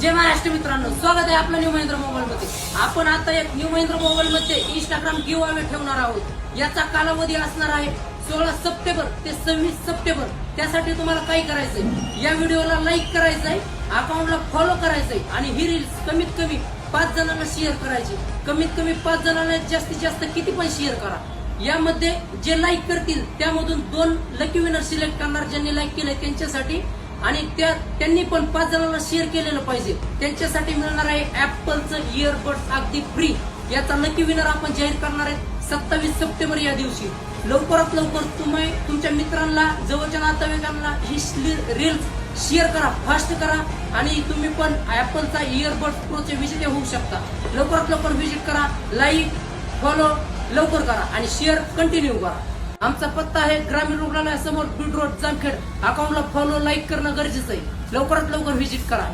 जय महाराष्ट्र मित्रांनो, स्वागत आहे आपलं न्यू महिंद्रा मोबाईल मध्ये। आपण आता एक न्यू महिंद्रा मोबाईल मध्ये इंस्टाग्राम गिव्ह अवे ठेवणार आहोत। याचा कालावधी असणार आहे 16 सप्टेंबर ते 26 सप्टेंबर। त्यासाठी तुम्हाला काय करायचंय, या व्हिडिओला लाईक करायचंय, अकाउंटला फॉलो करायचंय आणि ही रील्स कमीत कमी 5 जणांना शेअर करायची। कमीत कमी 5 जणांना जास्तीत जास्त किती पण शेअर करा। यामध्ये जे लाईक करतील त्यामधून 2 लकी विनर सिलेक्ट करणार, ज्यांनी लाईक केले त्यांच्यासाठी, आणि त्यांनी पण 5 जणांना शेअर केलेलं पाहिजे। त्यांच्यासाठी मिळणार आहे ऍपलचं इयरबड्स अगदी फ्री। याचा लकी विनर आपण जाहीर करणार आहे 27 सप्टेंबर या दिवशी। लवकरात लवकर तुम्ही तुमच्या मित्रांना, जवळच्या नातेवाईकांना ही रील्स शेअर करा, फास्ट करा आणि तुम्ही पण ऍपलचा इयरबड्स प्रोचे विजेते होऊ शकता। लवकरात लवकर विजिट करा, लाईक फॉलो लवकर करा आणि शेअर कंटिन्यू करा। आमचा पत्ता आहे ग्रामीण रुग्णालयासमोर बीड रोड, जामखेड। अकाउंटला फॉलो लाईक करणं गरजेचं आहे। लवकरात लवकर व्हिजिट करा।